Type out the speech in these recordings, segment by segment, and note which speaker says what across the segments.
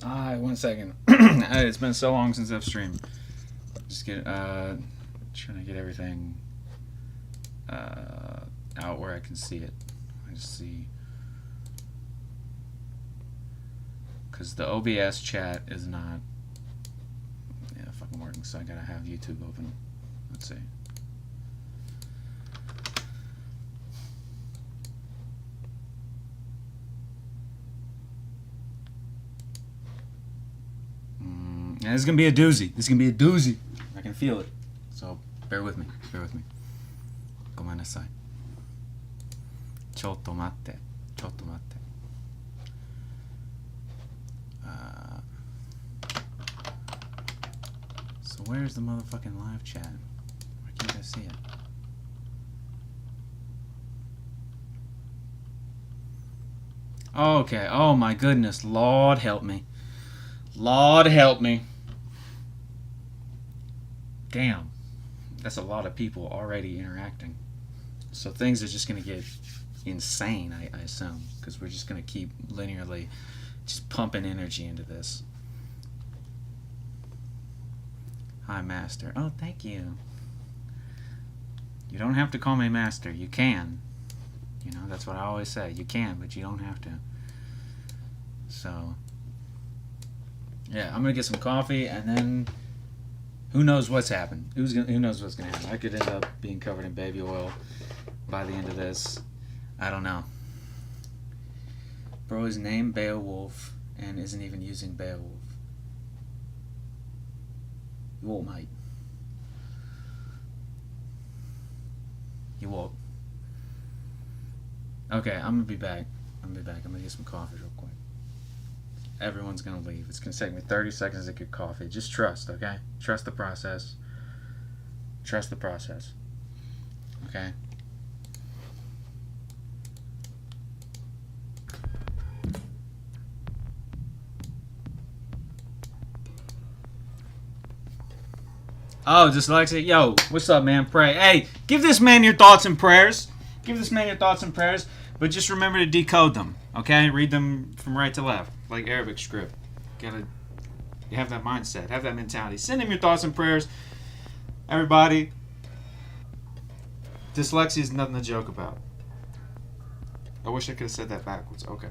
Speaker 1: 1 second. It's been so long since I've streamed. Just trying to get everything out where I can see it. I just see, because the OBS chat is not fucking working, so I gotta have YouTube open. Let's see. And this is gonna be a doozy. This is gonna be a doozy. I can feel it. So bear with me. Bear with me. ごめんなさい。ちょっと待って。ちょっと待って。So where's the motherfucking live chat? Why can't I see it? Okay. Oh my goodness. Lord help me. Lord help me. Damn. That's a lot of people already interacting. So things are just going to get insane, I assume, because we're just going to keep linearly just pumping energy into this. Hi, Master. Oh, thank you. You don't have to call me Master. You can. You know, that's what I always say. You can, but you don't have to. So, yeah, I'm going to get some coffee, and then who knows what's happened. Who knows what's going to happen. I could end up being covered in baby oil by the end of this. I don't know. Bro is named Beowulf and isn't even using Beowulf. Whoa, mate. You won't. Okay, I'm gonna be back. I'm gonna get some coffee real quick. Everyone's gonna leave. It's gonna take me 30 seconds to get coffee. Just trust, okay? Trust the process. Trust the process. Okay? Oh, dyslexic. Yo, what's up, man? Pray. Hey, give this man your thoughts and prayers. Give this man your thoughts and prayers, but just remember to decode them, okay? Read them from right to left, like Arabic script. You have that mindset, have that mentality. Send him your thoughts and prayers. Everybody, dyslexia is nothing to joke about. I wish I could have said that backwards. Okay.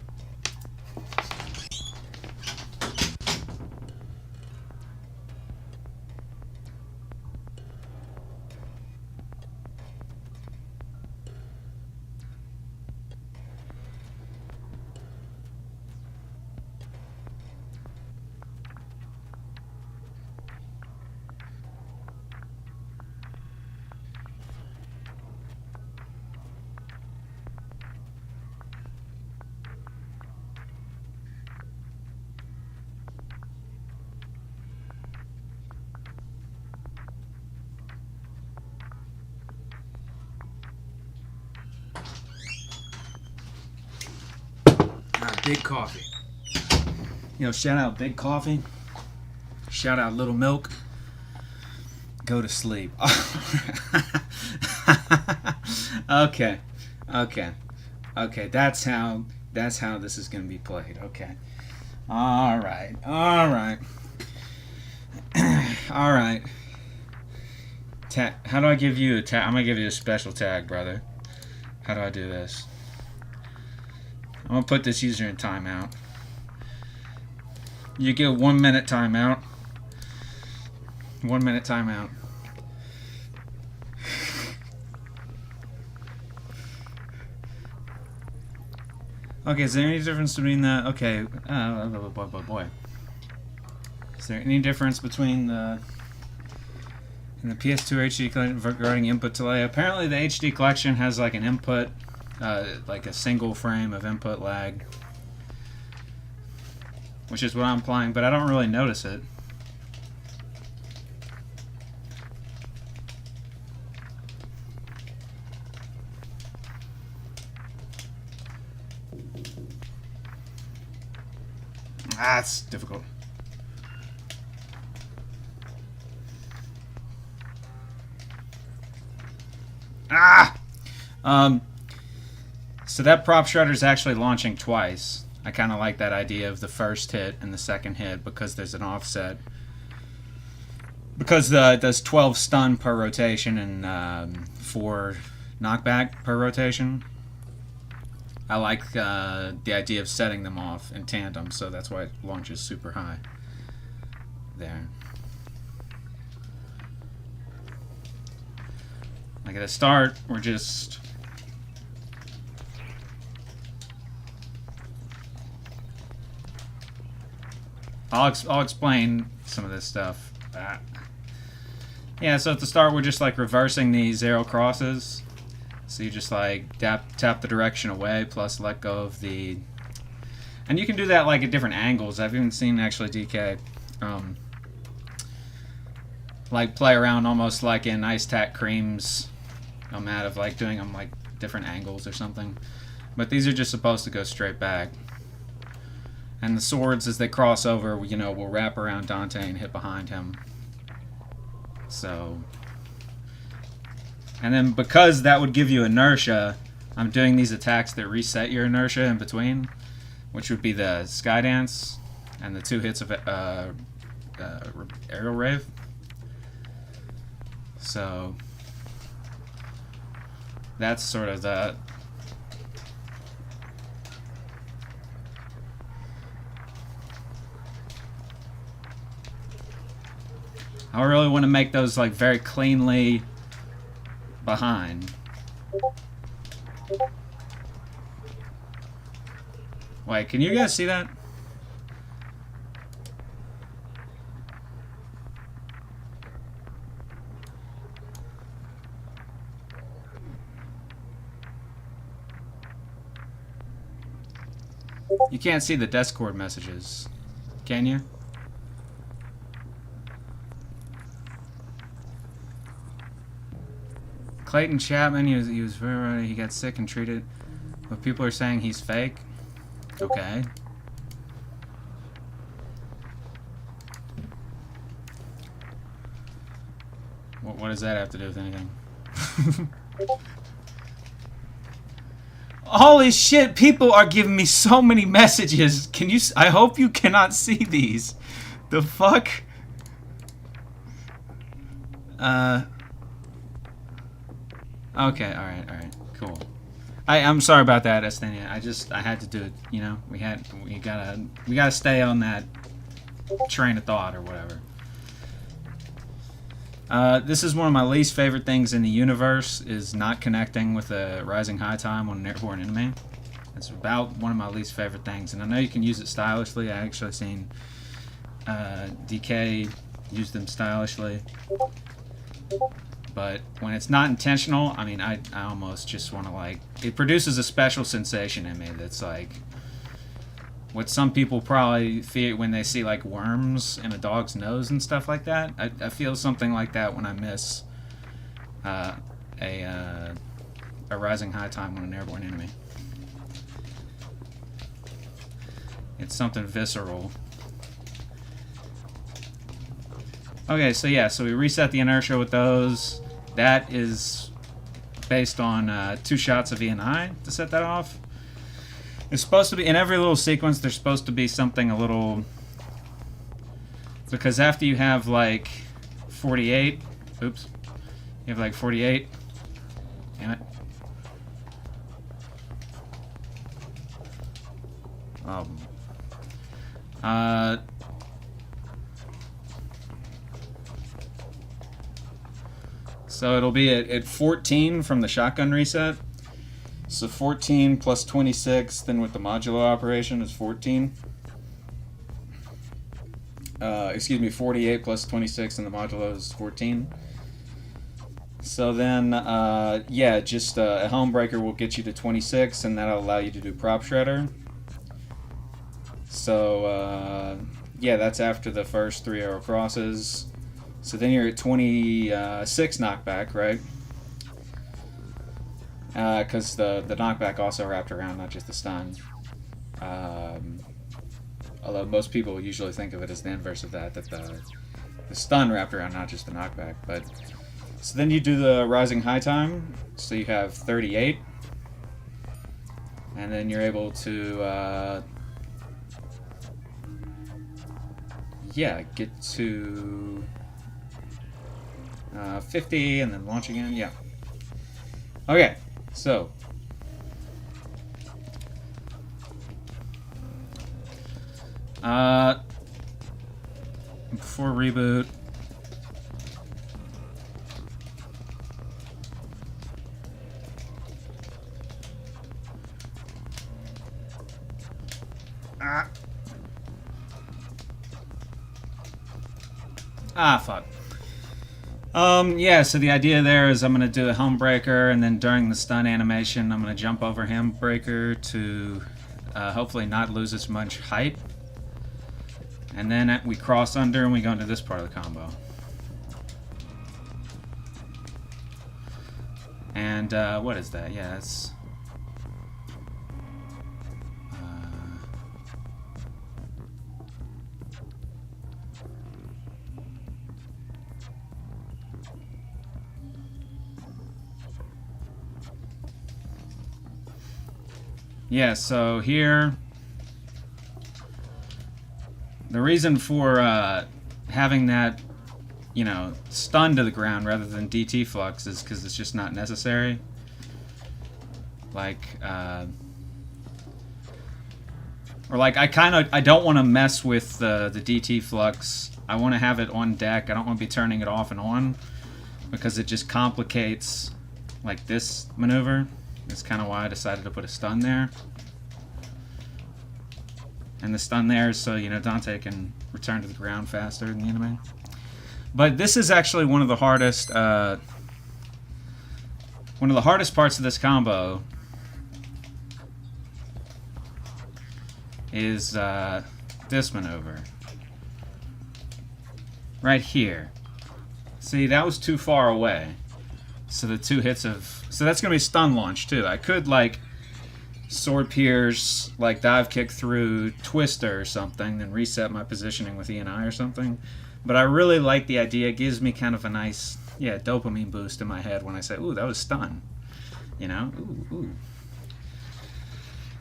Speaker 1: Big Coffee. You know, shout out Big Coffee. Shout out Little Milk. Go to sleep. Okay. That's how this is gonna be played. Okay. All right. How do I give you a tag? I'm gonna give you a special tag, brother. How do I do this? I'm gonna put this user in timeout. You get a 1 minute timeout. 1 minute timeout. Okay, is there any difference between the... Okay, boy. Is there any difference between the... In the PS2 HD collection regarding input delay? Apparently the HD collection has like an input... like a single frame of input lag, which is what I'm applying, but I don't really notice it. It's difficult. So that prop shredder is actually launching twice. I kind of like that idea of the first hit and the second hit because there's an offset. Because it does 12 stun per rotation and 4 knockback per rotation. I like the idea of setting them off in tandem, so that's why it launches super high there. Like at the start, we're just... I'll explain some of this stuff. Yeah, so at the start we're just like reversing these arrow crosses. So you just like tap the direction away plus let go of the... And you can do that like at different angles. I've even seen actually DK like play around almost like in Ice Tack Cream's Nomad of like doing them like different angles or something. But these are just supposed to go straight back. And the swords, as they cross over, you know, will wrap around Dante and hit behind him. So... And then because that would give you inertia, I'm doing these attacks that reset your inertia in between, which would be the Skydance and the 2 hits of Aerial Rave. So... That's sort of the... I really want to make those like very cleanly behind. Wait, can you guys see that? You can't see the Discord messages, can you? Clayton Chapman, he was very, he got sick and treated, but people are saying he's fake. Okay. What does that have to do with anything? Holy shit, people are giving me so many messages. Can you... I hope you cannot see these. The fuck? Okay, alright, cool. I'm sorry about that, Estenia. I had to do it, you know? We gotta stay on that train of thought or whatever. This is one of my least favorite things in the universe, is not connecting with a rising high time on an airborne enemy. It's about one of my least favorite things, and I know you can use it stylishly. I actually seen DK use them stylishly. But when it's not intentional, I mean, I almost just want to, like... It produces a special sensation in me that's, like... What some people probably feel when they see, like, worms in a dog's nose and stuff like that. I feel something like that when I miss a rising high time on an airborne enemy. It's something visceral. Okay, so yeah, so we reset the inertia with those. That is based on 2 shots of E&I to set that off. It's supposed to be, in every little sequence, there's supposed to be something a little... Because after you have, like, 48... Oops. You have, like, 48... Damn it. So it'll be at 14 from the shotgun reset. So 14 plus 26, then with the modulo operation is 14. Excuse me, 48 plus 26 and the modulo is 14. So then, yeah, just a helm breaker will get you to 26, and that'll allow you to do prop shredder. So, yeah, that's after the first 3 arrow crosses. So then you're at 26 knockback, right? Because the knockback also wrapped around, not just the stun. Although most people usually think of it as the inverse of that, the stun wrapped around, not just the knockback. But so then you do the rising high time, so you have 38. And then you're able to yeah, get to 50 and then launch again. Yeah. Okay, so before reboot. Fuck. Yeah, so the idea there is I'm going to do a helm breaker, and then during the stun animation, I'm going to jump over helm breaker to hopefully not lose as much height. And then we cross under and we go into this part of the combo. And what is that? Yeah, it's... yeah, so here, the reason for having that, you know, stun to the ground rather than DT flux is because it's just not necessary. Like, or like I don't want to mess with the DT flux. I want to have it on deck. I don't want to be turning it off and on because it just complicates like this maneuver. That's kind of why I decided to put a stun there. And the stun there is so, you know, Dante can return to the ground faster than the enemy. But this is actually one of the hardest parts of this combo is this maneuver. Right here. See, that was too far away. So the two hits of... So that's going to be stun launch, too. I could, like, sword pierce, like, dive kick through Twister or something, then reset my positioning with E&I or something. But I really like the idea. It gives me kind of a nice, yeah, dopamine boost in my head when I say, ooh, that was stun. You know? Ooh, ooh.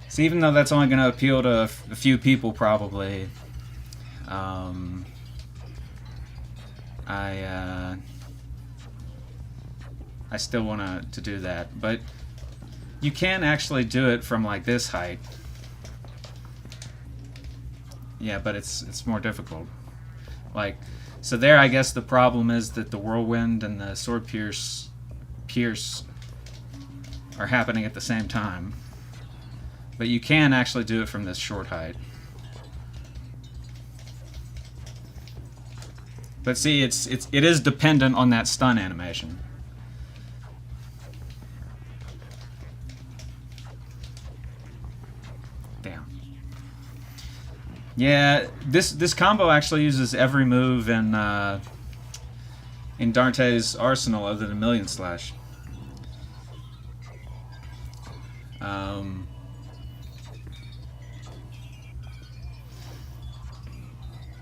Speaker 1: So even though that's only going to appeal to a few people, probably, I still want to do that, but you can actually do it from like this height. Yeah, but it's more difficult. Like, so there, I guess the problem is that the whirlwind and the sword pierce are happening at the same time. But you can actually do it from this short height. But see, it is dependent on that stun animation. Yeah, this combo actually uses every move in Dante's arsenal other than Million Slash.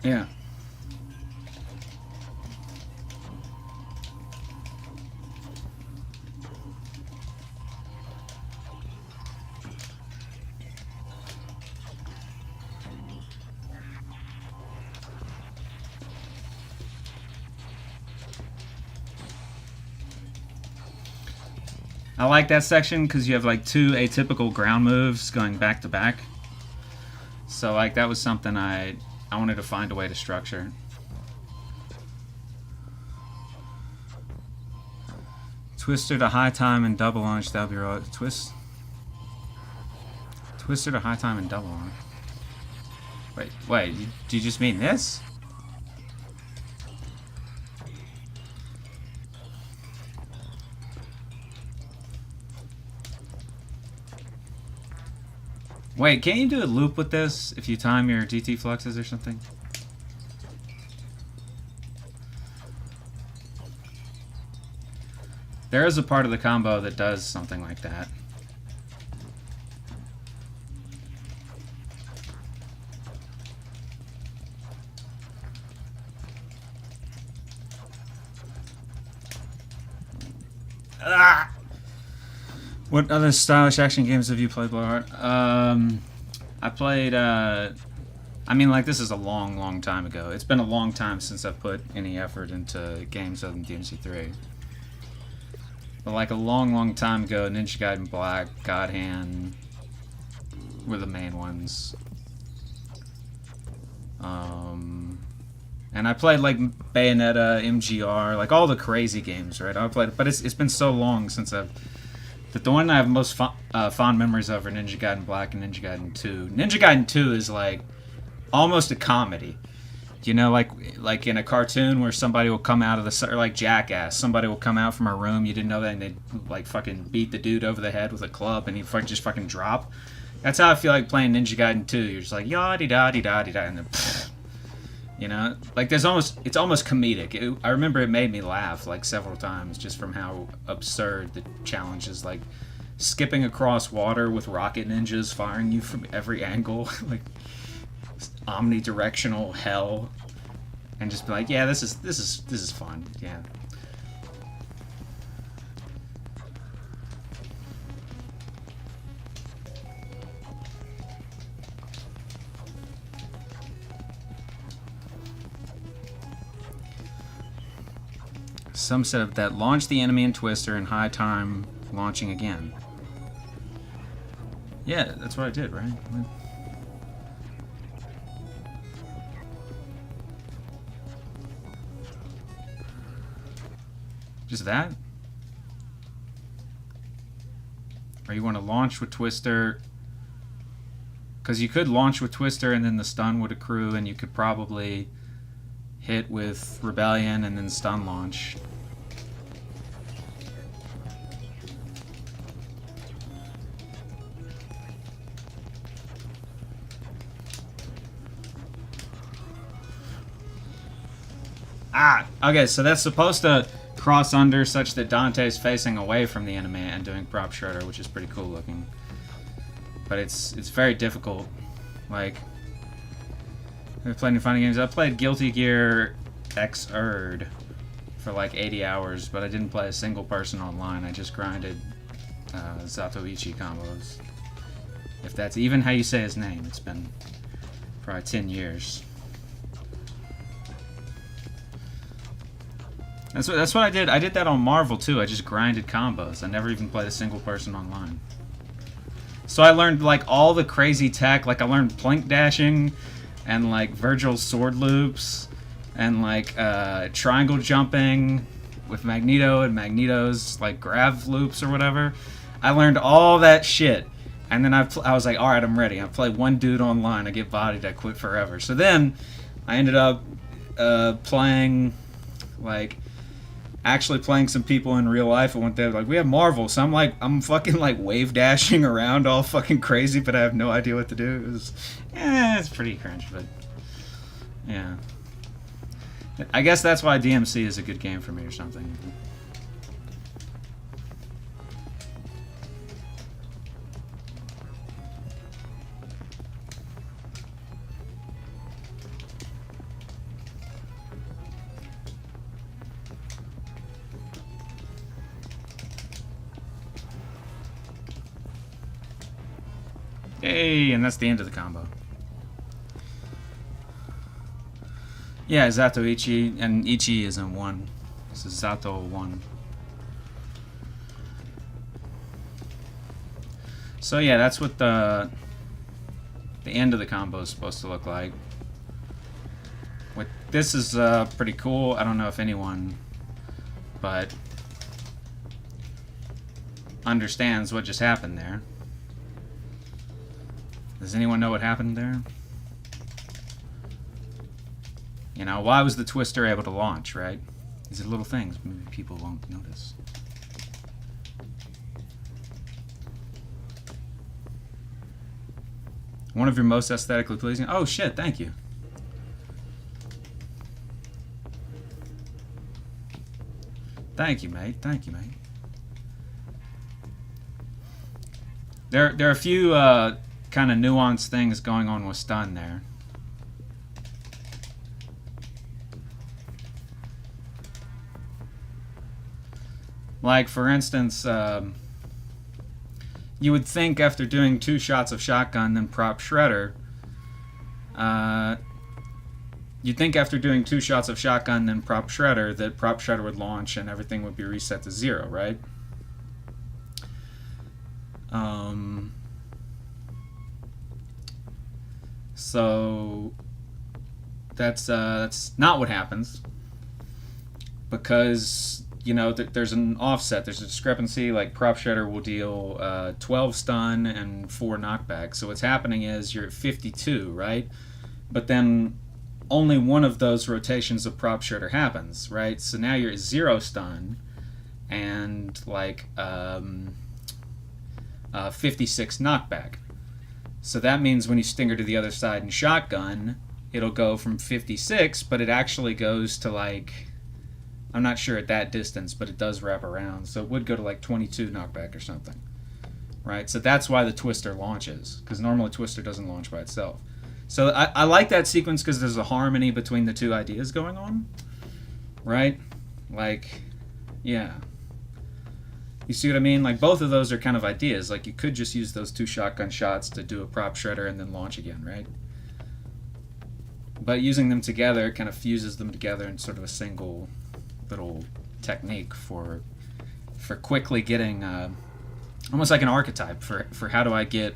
Speaker 1: Yeah. I like that section because you have like two atypical ground moves going back to back. So like that was something I wanted to find a way to structure. Twister to high time and double launch, that'll be right. Twister to high time and double launch. Wait, do you just mean this? Wait, can't you do a loop with this if you time your DT fluxes or something? There is a part of the combo that does something like that. Ah! What other stylish action games have you played, Blowhard? I played I mean, like, this is a long, long time ago. It's been a long time since I've put any effort into games other than DMC3. But, like, a long, long time ago, Ninja Gaiden Black, God Hand were the main ones. And I played, like, Bayonetta, MGR, like, all the crazy games, right? I played, but it's been so long since I've... The one I have most fond memories of are Ninja Gaiden Black and Ninja Gaiden 2. Ninja Gaiden 2 is, like, almost a comedy. You know, like in a cartoon where somebody will come out of the... Or like Jackass. Somebody will come out from a room, you didn't know that, and they'd, like, fucking beat the dude over the head with a club, and he'd just fucking drop. That's how I feel like playing Ninja Gaiden 2. You're just like, yah-dee-da-dee-da-dee-da, and then... You know, like it's almost comedic. I remember it made me laugh like several times just from how absurd the challenge is. Like skipping across water with rocket ninjas firing you from every angle, like omnidirectional hell, and just be like, yeah, this is fun. Yeah. Some said that launch the enemy in Twister in high time launching again. Yeah, that's what I did, right? Just that? Or you want to launch with Twister? Because you could launch with Twister and then the stun would accrue and you could probably hit with Rebellion and then stun launch. Okay, so that's supposed to cross under such that Dante's facing away from the enemy and doing prop shredder, which is pretty cool looking. But it's very difficult. Like, I've played any fighting games. I played Guilty Gear Xrd for like 80 hours, but I didn't play a single person online. I just grinded Zatoichi combos. If that's even how you say his name, it's been probably 10 years. That's what I did. I did that on Marvel too. I just grinded combos. I never even played a single person online. So I learned like all the crazy tech. Like I learned plink dashing, and like Virgil's sword loops, and like triangle jumping with Magneto and Magneto's like grav loops or whatever. I learned all that shit, and then I was like, all right, I'm ready. I play one dude online. I get bodied. I quit forever. So then I ended up playing like. Actually playing some people in real life, and went there like, we have Marvel, so I'm fucking like wave dashing around all fucking crazy, but I have no idea what to do. It's pretty cringe, but yeah. I guess that's why DMC is a good game for me or something. Hey, and that's the end of the combo. Yeah, Zatoichi, and Ichi is in 1. This is Zato 1. So yeah, that's what the end of the combo is supposed to look like. This is pretty cool. I don't know if anyone, but understands what just happened there. Does anyone know what happened there? You know, why was the Twister able to launch, right? These are little things maybe people won't notice. One of your most aesthetically pleasing... Oh, shit, thank you. Thank you, mate. Thank you, mate. There are a few kind of nuanced things going on with stun there. Like, for instance, you would think after doing 2 shots of shotgun, then prop shredder, You'd think after doing 2 shots of shotgun then prop shredder that prop shredder would launch and everything would be reset to 0, right? So that's not what happens, because you know there's an offset, there's a discrepancy. Like prop shredder will deal 12 stun and 4 knockback. So what's happening is you're at 52, right? But then only one of those rotations of prop shredder happens, right? So now you're at 0 stun and like 56 knockback. So that means when you stinger to the other side and shotgun, it'll go from 56, but it actually goes to like, I'm not sure at that distance, but it does wrap around. So it would go to like 22 knockback or something, right? So that's why the Twister launches, because normally Twister doesn't launch by itself. So I like that sequence because there's a harmony between the two ideas going on, right? Like, yeah. You see what I mean? Like, both of those are kind of ideas. Like, you could just use those 2 shotgun shots to do a prop shredder and then launch again, right? But using them together kind of fuses them together in sort of a single little technique for quickly getting almost like an archetype for how do I get,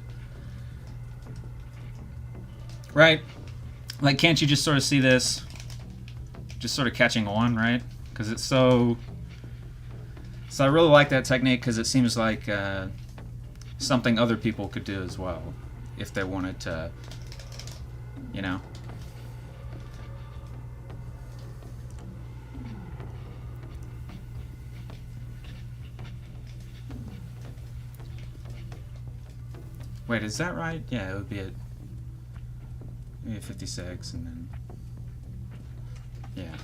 Speaker 1: right? Like, can't you just sort of see this just sort of catching on, right? Because it's so I really like that technique because it seems like something other people could do as well if they wanted to, you know. Wait, is that right? Yeah, it would be at maybe 56 and then, yeah.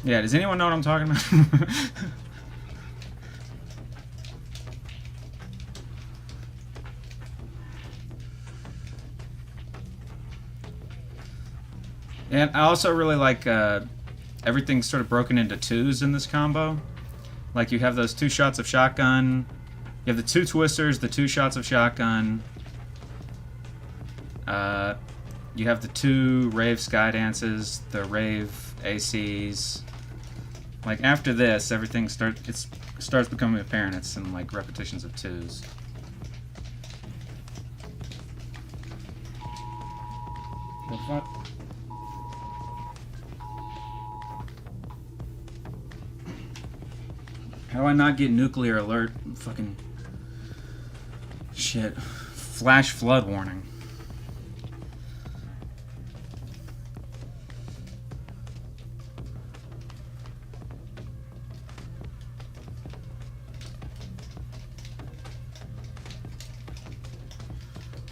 Speaker 1: Yeah, does anyone know what I'm talking about? And I also really like everything's sort of broken into 2s in this combo. Like you have those 2 shots of shotgun, you have the 2 twisters, the 2 shots of shotgun, you have the 2 rave sky dances, the rave ACs. Like after this, everything starts becoming apparent. It's in like repetitions of 2s. The fuck? How do I not get nuclear alert? Fucking shit. Flash flood warning.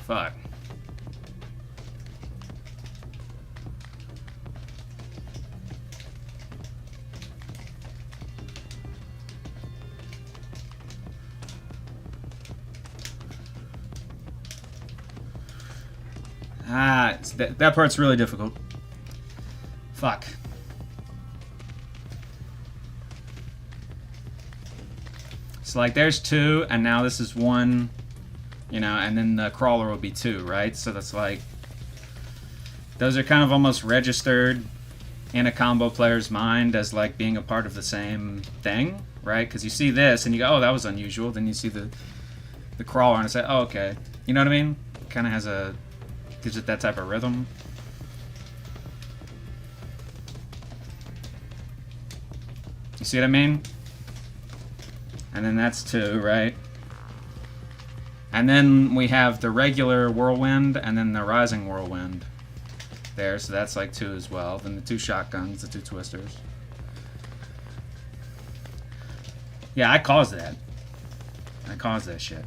Speaker 1: Fuck. That part's really difficult. Fuck. So like there's 2, and now this is 1, you know, and then the crawler will be 2, right? So that's like, those are kind of almost registered in a combo player's mind as like being a part of the same thing, right? Because you see this and you go, oh, that was unusual. Then you see the crawler and say, oh, okay. You know what I mean? Kind of gives it that type of rhythm. You see what I mean? And then that's 2, right? And then we have the regular whirlwind and then the rising whirlwind there, so that's like 2 as well. Then the 2 shotguns, the 2 twisters. Yeah, I caused that. I caused that shit.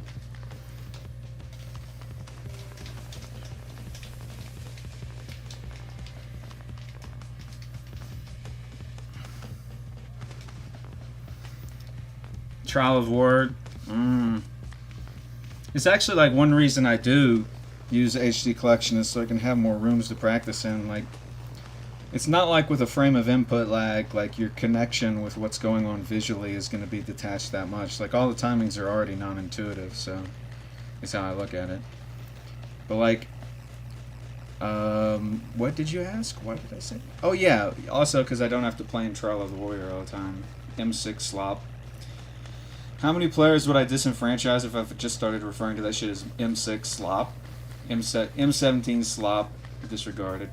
Speaker 1: Trial of War. It's actually like one reason I do use HD collection is so I can have more rooms to practice in. Like
Speaker 2: It's not like with a frame of input lag, like your connection with what's going on visually is going to be detached that much. Like all the timings are already non-intuitive, so it's how I look at it. But like, what did you ask? What did I say? Oh yeah, also because I don't have to play in Trial of the Warrior all the time. M6 slop. How many players would I disenfranchise if I just started referring to that shit as M6 slop? M17 slop, disregarded.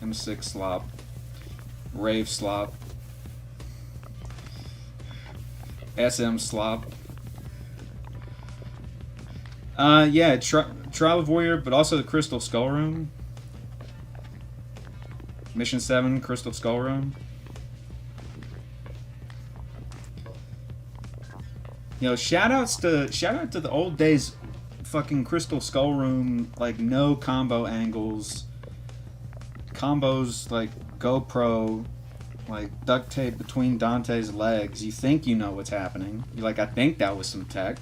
Speaker 2: M6 slop. Rave slop. SM slop. Yeah, Trial of Warrior, but also the Crystal Skull Room. Mission 7, Crystal Skull Room. You know, shout out to the old days fucking Crystal Skull Room, like no combo angles. Combos like GoPro, like duct tape between Dante's legs. You think you know what's happening. You're like, I think that was some tech.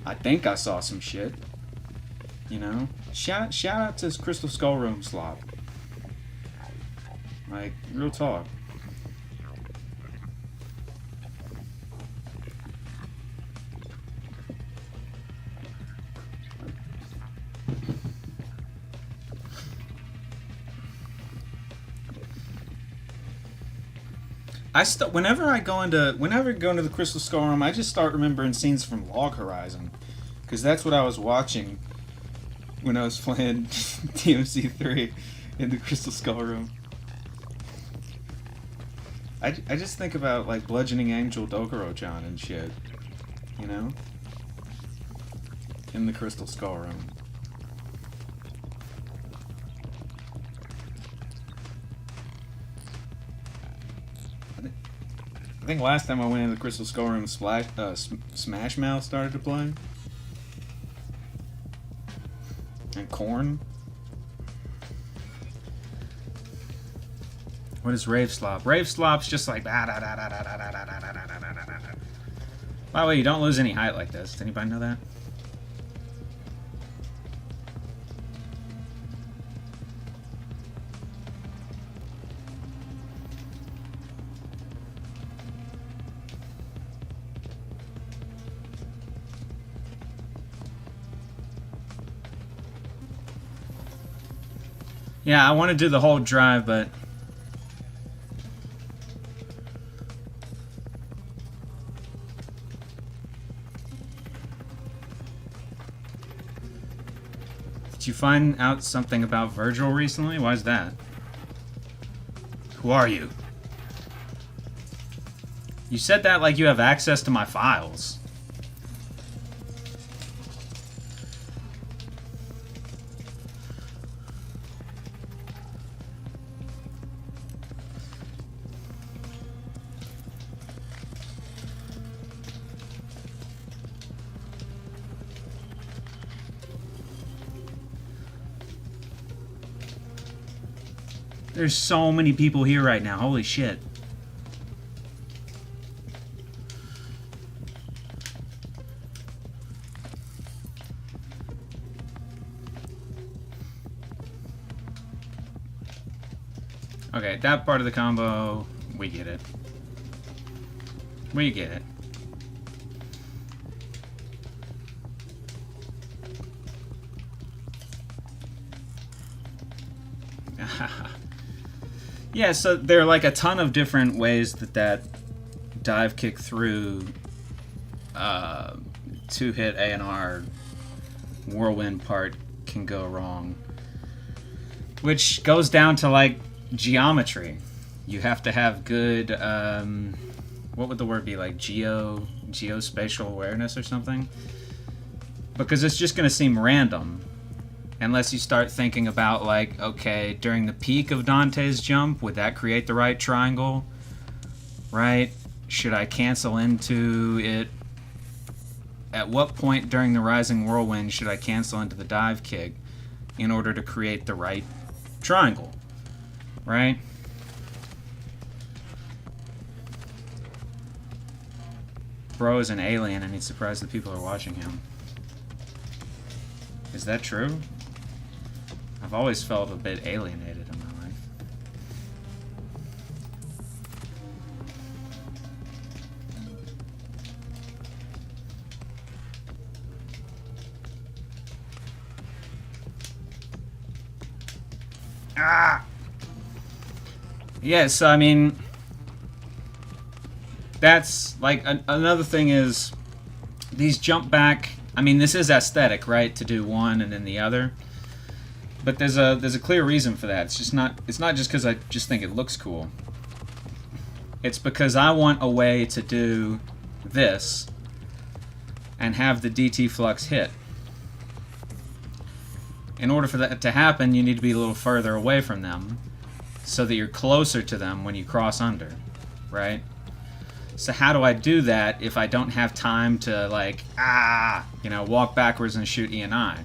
Speaker 2: I think I saw some shit. You know? Shout out to this Crystal Skull Room slot. Like, real talk. Whenever I go into the Crystal Skull Room, I just start remembering scenes from Log Horizon, because that's what I was watching when I was playing DMC3 in the Crystal Skull Room. I just think about like Bludgeoning Angel Dokuro-chan and shit, you know, in the Crystal Skull Room. I think last time I went into the Crystal Skull Room, Smash Mouth started to play. And Korn.
Speaker 1: What is Rave Slop? Rave Slop's just like... By the way, you don't lose any height like this. Does anybody know that? Yeah, I want to do the whole drive, but... Did you find out something about Virgil recently? Why is that? Who are you? You said that like you have access to my files. There's so many people here right now. Holy shit. Okay, that part of the combo, we get it. We get it. Yeah, so there are like a ton of different ways that dive kick through two-hit A&R whirlwind part can go wrong. Which goes down to like geometry. You have to have good, what would the word be, like geospatial awareness or something? Because it's just going to seem random. Unless you start thinking about, like, okay, during the peak of Dante's jump, would that create the right triangle? Right? Should I cancel into it? At what point during the rising whirlwind should I cancel into the dive kick in order to create the right triangle? Right? Bro is an alien and he's surprised that people are watching him. Is that true? I've always felt a bit alienated in my life. Ah! Yeah, so I mean, that's like another thing is these jump back. I mean, this is aesthetic, right? To do one and then the other. But there's a clear reason for that. It's not just because I just think it looks cool. It's because I want a way to do this and have the DT flux hit. In order for that to happen, you need to be a little further away from them so that you're closer to them when you cross under, right? So how do I do that if I don't have time to, like, walk backwards and shoot E and I?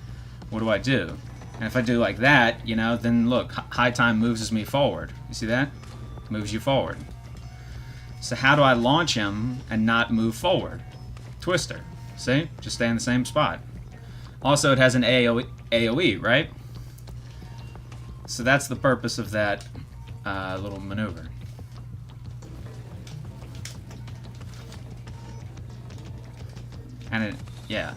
Speaker 1: What do? And if I do like that, then look, high time moves me forward. You see that? Moves you forward. So how do I launch him and not move forward? Twister. See? Just stay in the same spot. Also, it has an AoE, right? So that's the purpose of that little maneuver. And it, yeah.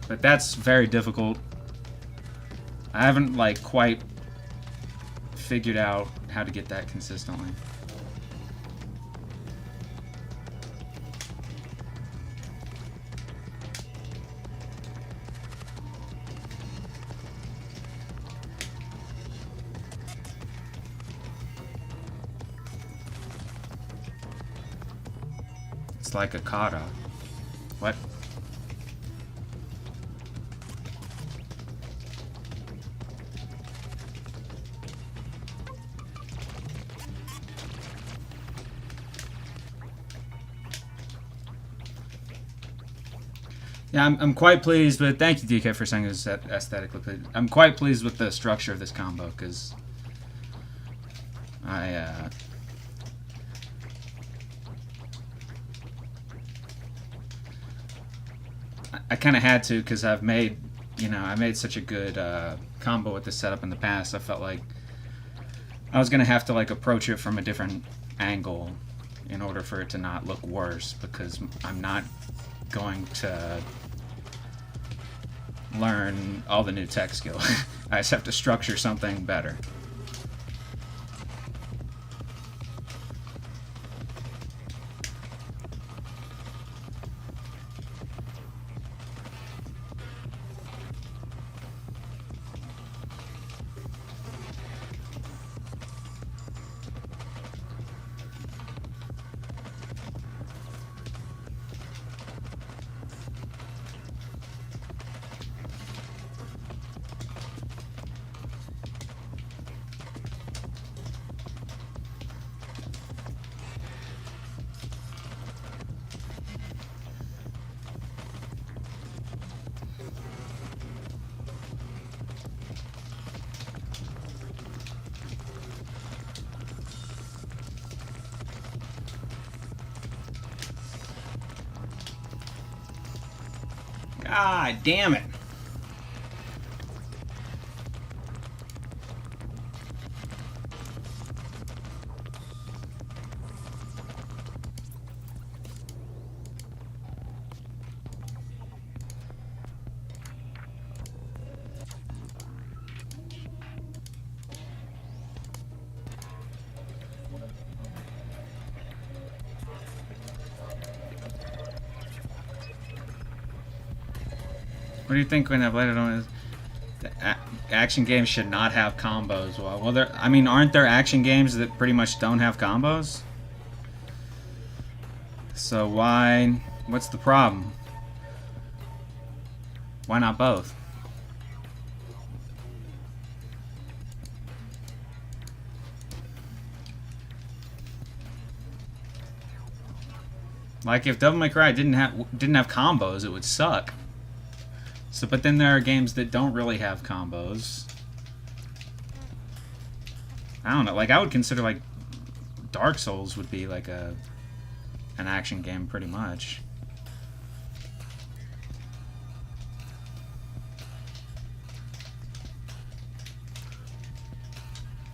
Speaker 1: But that's very difficult. I haven't, like, quite figured out how to get that consistently. It's like a kata. What? Yeah, I'm quite pleased with... Thank you, DK, for saying it was aesthetically pleased. I'm quite pleased with the structure of this combo, because I kind of had to, because I've made, I made such a good combo with this setup in the past. I felt like I was going to have to, like, approach it from a different angle in order for it to not look worse, because I'm not going to learn all the new tech skill. I just have to structure something better. God damn it. What do you think when I played it on? Action games should not have combos. Well, aren't there action games that pretty much don't have combos? So why? What's the problem? Why not both? Like, if Devil May Cry didn't have combos, it would suck. So, but then there are games that don't really have combos. I don't know. Like, I would consider, like, Dark Souls would be like an action game pretty much.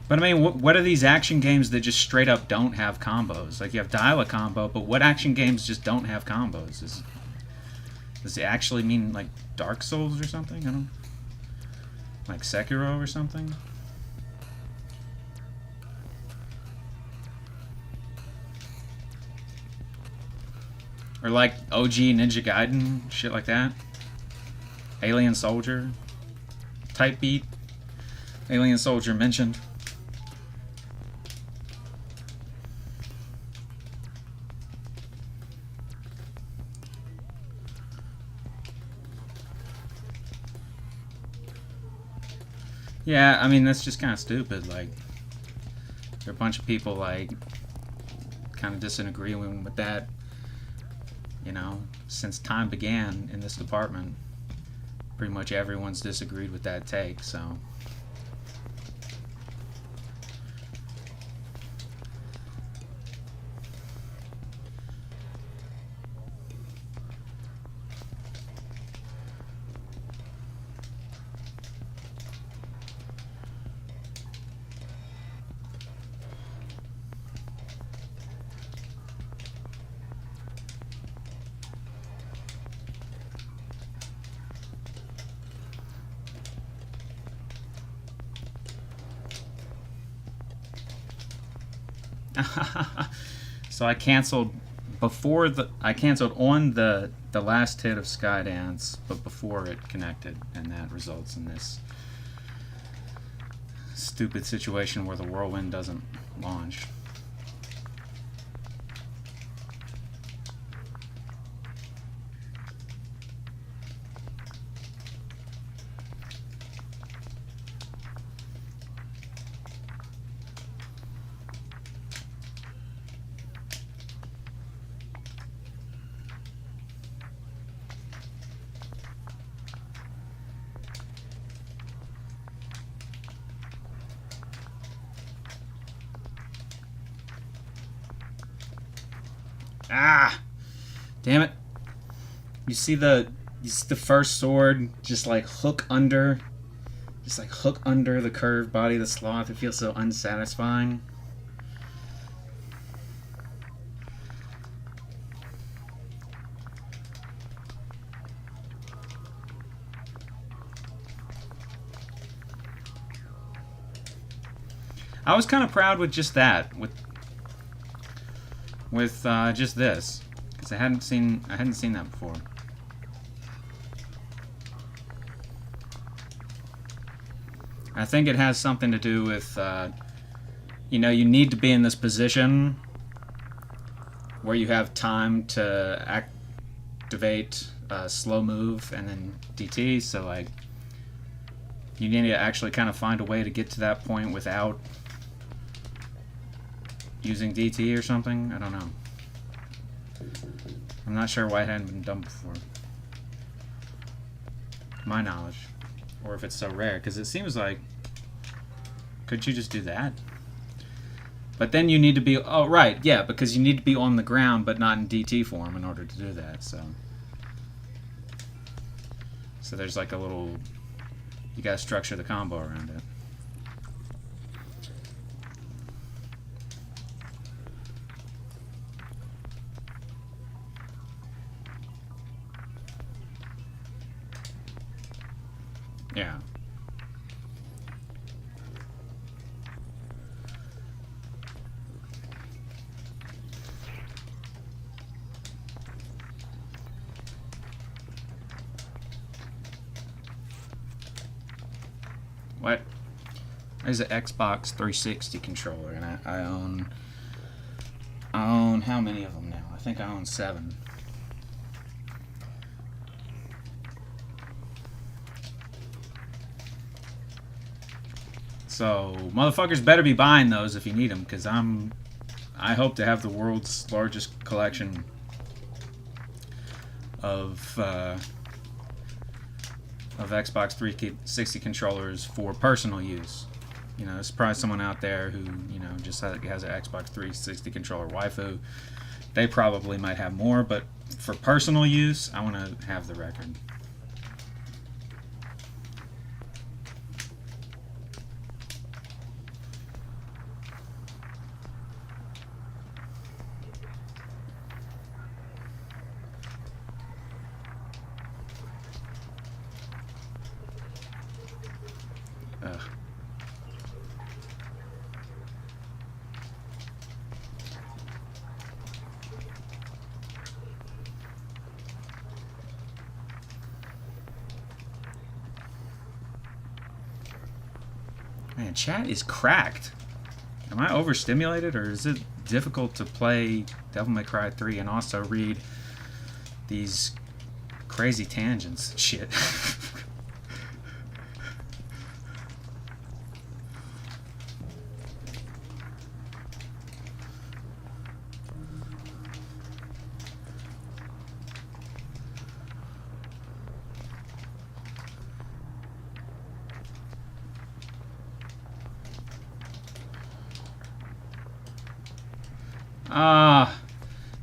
Speaker 1: But I mean, what are these action games that just straight up don't have combos? Like, you have Dial a combo, but what action games just don't have combos? Does it actually mean like Dark Souls or something? I don't. Like Sekiro or something? Or like OG Ninja Gaiden, shit like that. Alien Soldier. Type beat. Alien Soldier mentioned. Yeah, I mean, that's just kind of stupid. Like, there are a bunch of people, like, kind of disagreeing with that, you know, since time began in this department. Pretty much everyone's disagreed with that take, so. So I canceled on the last hit of Skydance, but before it connected, and that results in this stupid situation where the whirlwind doesn't launch. Ah! Damn it. You see the first sword just like hook under the curved body of the sloth. It feels so unsatisfying. I was kind of proud with just that, with just this, because I hadn't seen that before. I think it has something to do with, you know, you need to be in this position where you have time to activate slow move and then DT. So like, you need to actually kind of find a way to get to that point without using DT or something. I don't know. I'm not sure why it hadn't been done before, to my knowledge, or if it's so rare, because it seems like, could you just do that? But then you need to be, oh right, yeah, because you need to be on the ground but not in DT form in order to do that. So there's like a little, you gotta structure the combo around it. Yeah. What? There's an Xbox 360 controller, and I own how many of them now? I think I own 7. So motherfuckers better be buying those if you need them, because I hope to have the world's largest collection of Xbox 360 controllers for personal use. You know, there's probably someone out there who, you know, just has an Xbox 360 controller waifu. They probably might have more, but for personal use, I want to have the record. Ugh. Man, chat is cracked. Am I overstimulated, or is it difficult to play Devil May Cry 3 and also read these crazy tangents? Shit.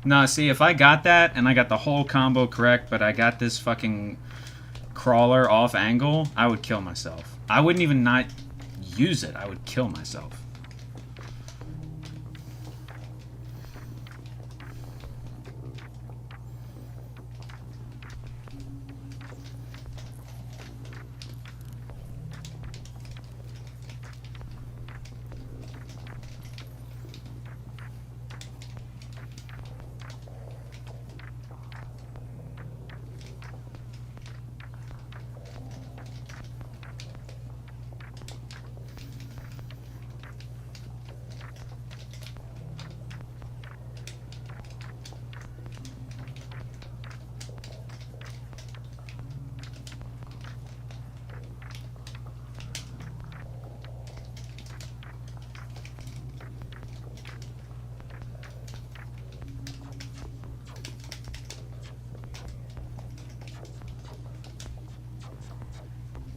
Speaker 1: No, see, if I got that, and I got the whole combo correct, but I got this fucking crawler off angle, I would kill myself. I wouldn't even not use it. I would kill myself.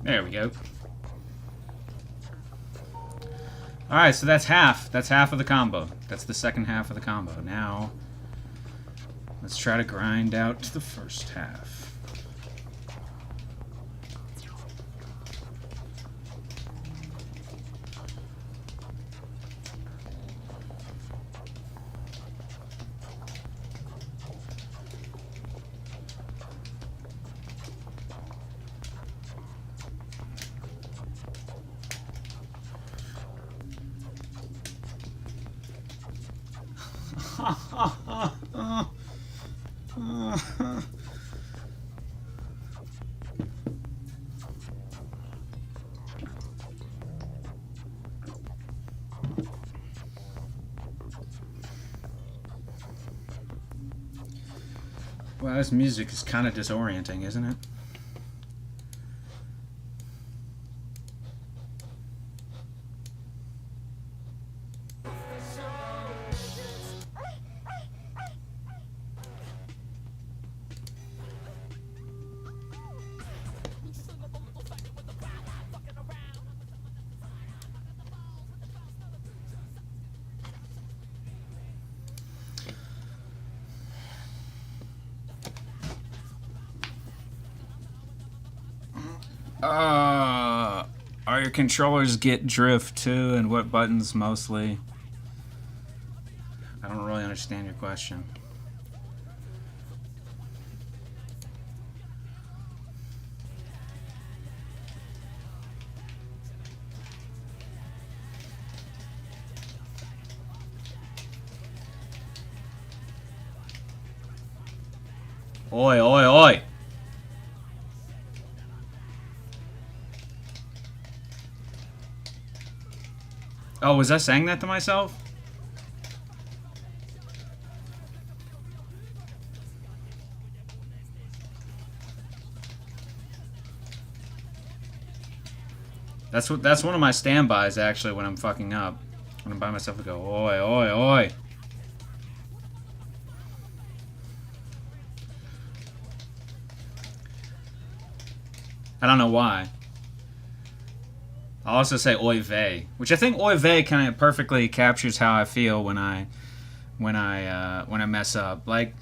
Speaker 1: There we go. Alright, so that's half. That's half of the combo. That's the second half of the combo. Now, let's try to grind out the first half. Well, this music is kind of disorienting, isn't it? Are your controllers get drift too, and what buttons mostly? I don't really understand your question. Oi, oi, oi! Oh, was I saying that to myself? That's one of my standbys actually when I'm fucking up. When I'm by myself, I go, oi, oi, oi. I don't know why. I'll also say oy vey, which I think oy vey kind of perfectly captures how I feel when I mess up. Like,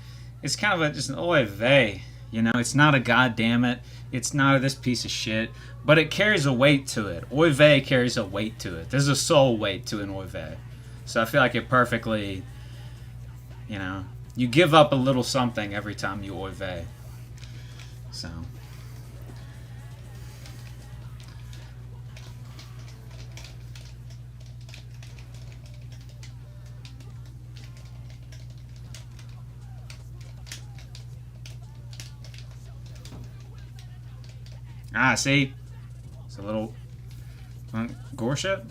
Speaker 1: it's kind of just an oy vey, you know. It's not a goddamn it. It's not a this piece of shit, but it carries a weight to it. Oy vey carries a weight to it. There's a soul weight to an oy vey, so I feel like it perfectly, you know, you give up a little something every time you oy vey. So. Ah, see? It's a little... gore shit?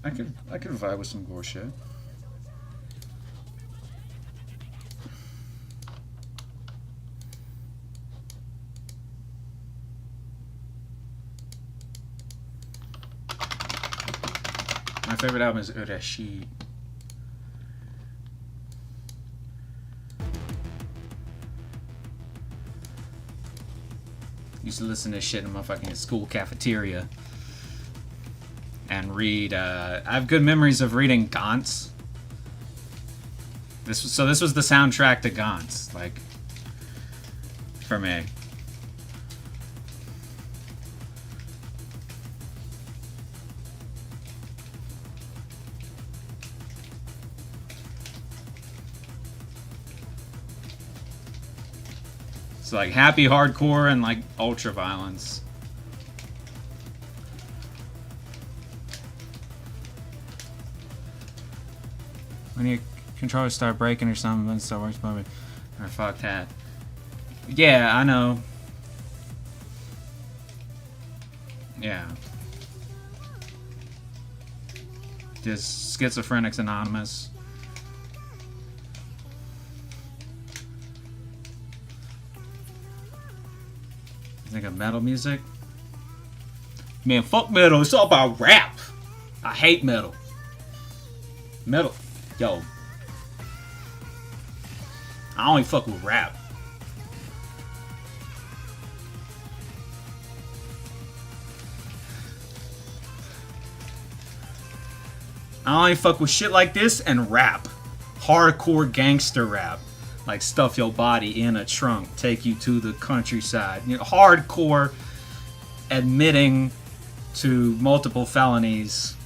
Speaker 1: I could vibe with some gore shit. My favorite album is Urashi. Used to listen to this shit in my fucking school cafeteria and read. I have good memories of reading Gantz. This was the soundtrack to Gantz, like, for me. It's like happy hardcore and like ultra violence. When your controllers start breaking or something, then Star Wars movie. Or fuck that. Yeah, I know. Yeah. Just Schizophrenics Anonymous. Think of metal music? Man, fuck metal. It's all about rap. I hate metal. Metal. Yo. I only fuck with rap. I only fuck with shit like this and rap. Hardcore gangster rap. Like stuff your body in a trunk, take you to the countryside. You know, hardcore admitting to multiple felonies,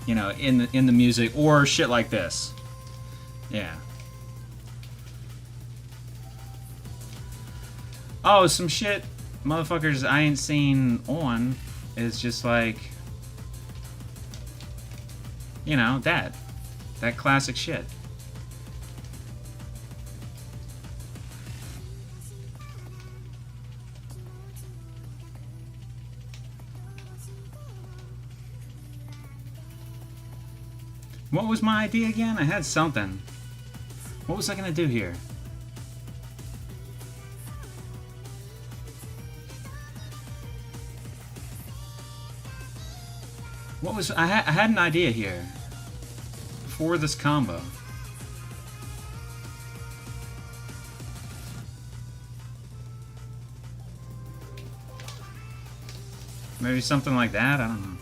Speaker 1: you know, in the music or shit like this. Yeah. Oh, some shit motherfuckers I ain't seen on is just like, you know, that classic shit. What was my idea again? I had something. What was I gonna do here? What was I had an idea here for this combo. Maybe something like that. I don't know.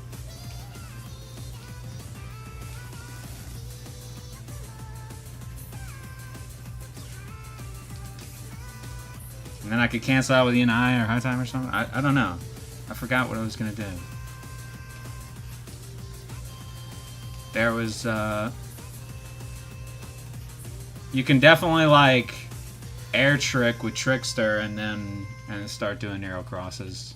Speaker 1: And then I could cancel out with E&I or High Time or something. I don't know. I forgot what I was gonna do. There was, you can definitely, like, air trick with Trickster and then start doing narrow crosses.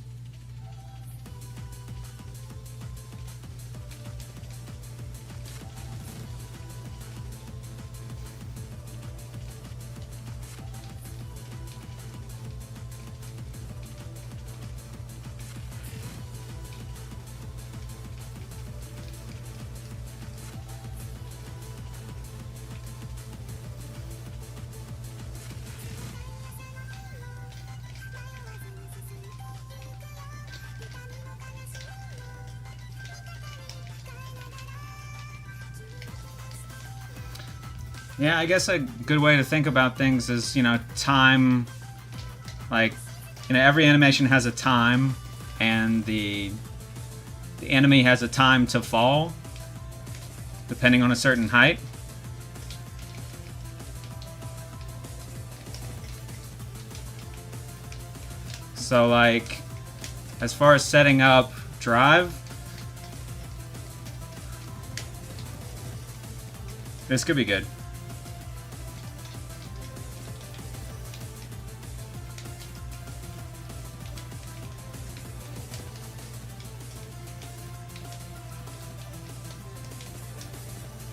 Speaker 1: Yeah, I guess a good way to think about things is, you know, time. Like, you know, every animation has a time, and the enemy has a time to fall, depending on a certain height. So, like, as far as setting up drive, this could be good.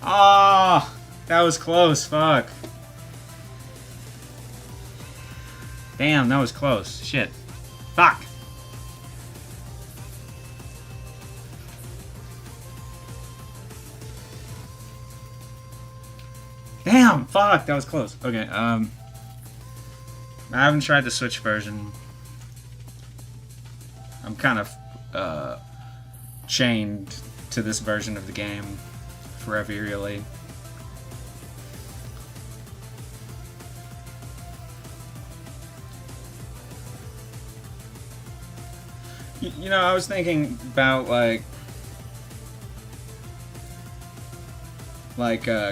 Speaker 1: Ah, oh, that was close. Fuck. Damn. Damn, that was close. Shit. Fuck. Damn, fuck, that was close. Okay, I haven't tried the Switch version. I'm kind of chained to this version of the game forever, really. You know, I was thinking about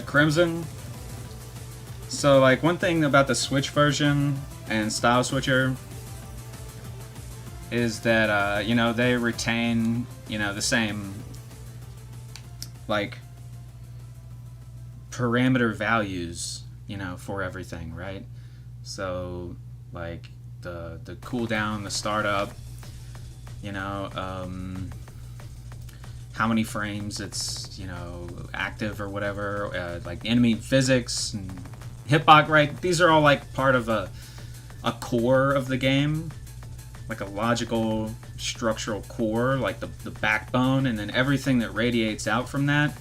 Speaker 1: Crimson. So, like, one thing about the Switch version and Style Switcher is that, you know, they retain, you know, the same, like, parameter values, you know, for everything, right? So, like, the cooldown, the startup, you know, how many frames it's, you know, active or whatever, like enemy physics and hitbox, right? These are all like part of a core of the game, like a logical structural core, like the backbone, and then everything that radiates out from that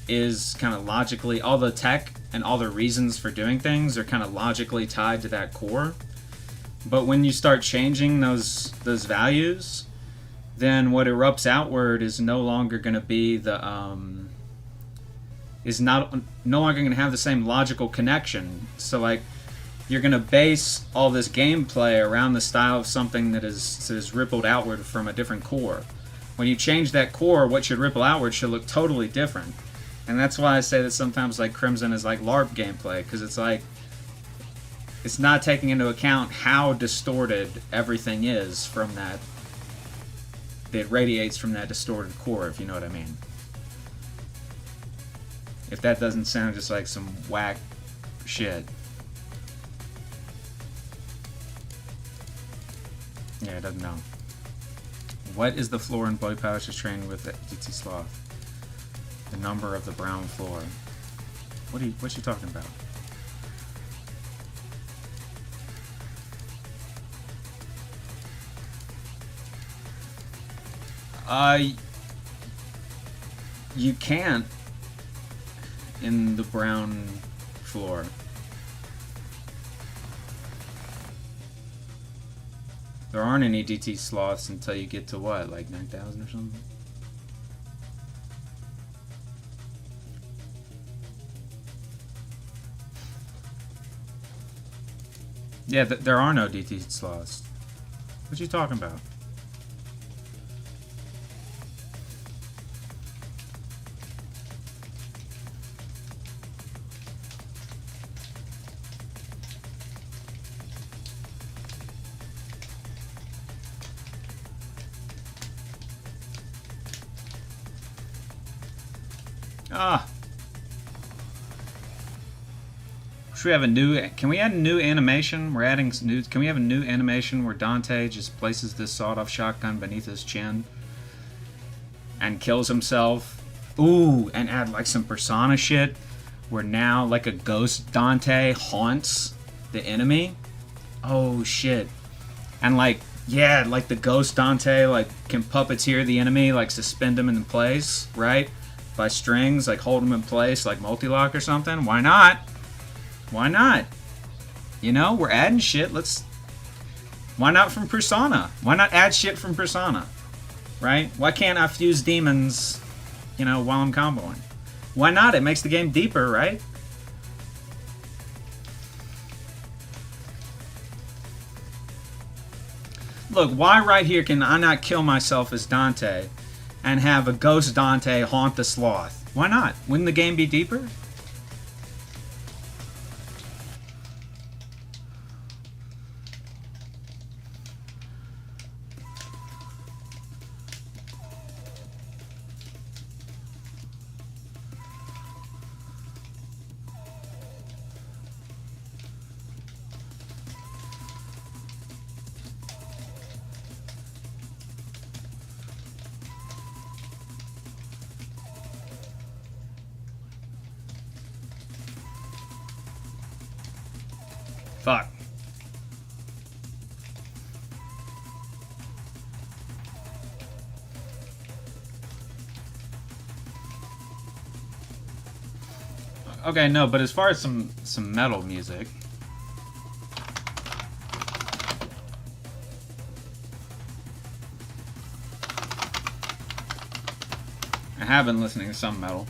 Speaker 1: is kind of logically, all the tech and all the reasons for doing things are kind of logically tied to that core. But when you start changing those values, then what erupts outward is no longer going to be the no longer going to have the same logical connection. So like, you're going to base all this gameplay around the style of something that is rippled outward from a different core. When you change that core, what should ripple outward should look totally different. And that's why I say that sometimes like Crimson is like LARP gameplay, because it's like, it's not taking into account how distorted everything is from that radiates from that distorted core, if you know what I mean. If that doesn't sound just like some whack shit. Yeah, it doesn't know. What is the floor in Boy Pouch's training with the DT Sloth? The number of the brown floor. What you talking about? You can't in the brown floor. There aren't any DT sloths until you get to what, like 9,000 or something? Yeah, there are no DT sloths. What you talking about? Ah. Should we have a new... Can we add a new animation? We're adding some new... Can we have a new animation where Dante just places this sawed-off shotgun beneath his chin and kills himself? Ooh, and add like some Persona shit where now like a ghost Dante haunts the enemy? Oh, shit. And like, yeah, like the ghost Dante like can puppeteer the enemy, like suspend him in place, right? By strings, like hold them in place, like multi-lock or something. Why not? Why not? You know, we're adding shit. Why not from Persona? Why not add shit from Persona? Right? Why can't I fuse demons, you know, while I'm comboing? Why not? It makes the game deeper, right? Look, why right here can I not kill myself as Dante and have a ghost Dante haunt the sloth? Why not? Wouldn't the game be deeper? Fuck. Okay, no, but as far as some metal music, I have been listening to some metal.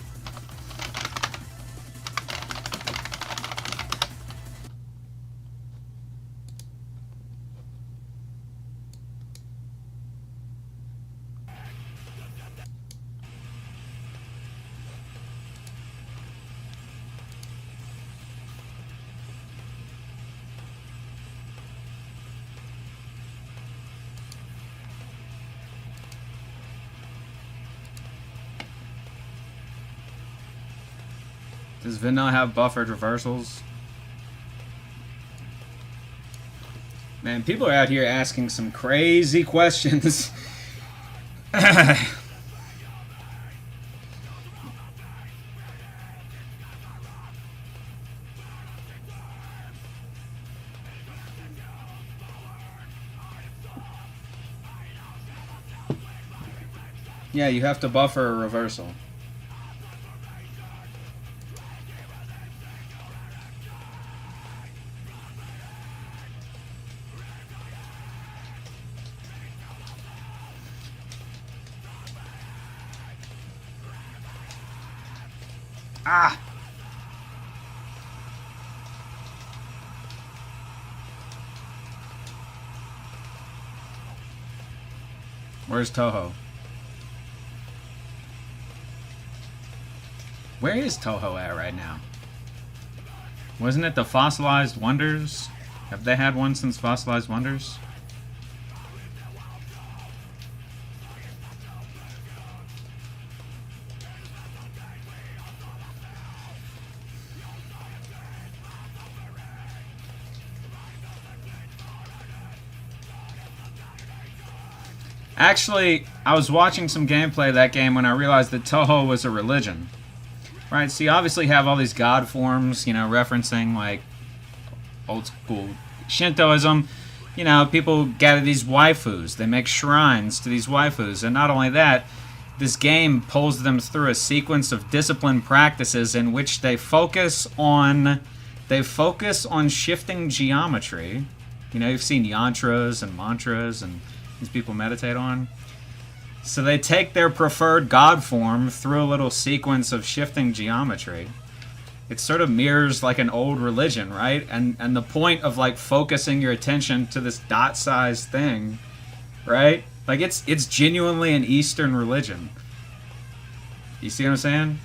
Speaker 1: Does Vanilla have buffered reversals? Man, people are out here asking some crazy questions. Yeah, you have to buffer a reversal. Ah! Where's Toho? Where is Toho at right now? Wasn't it the Fossilized Wonders? Have they had one since Fossilized Wonders? Actually, I was watching some gameplay of that game when I realized that Toho was a religion. Right, so you obviously have all these god forms, you know, referencing, like, old school Shintoism. You know, people gather these waifus. They make shrines to these waifus. And not only that, this game pulls them through a sequence of disciplined practices in which they focus on shifting geometry. You know, you've seen yantras and mantras and these people meditate on. So they take their preferred god form through a little sequence of shifting geometry. It sort of mirrors like an old religion, right? And the point of like focusing your attention to this dot-sized thing, right? Like it's genuinely an Eastern religion. You see what I'm saying?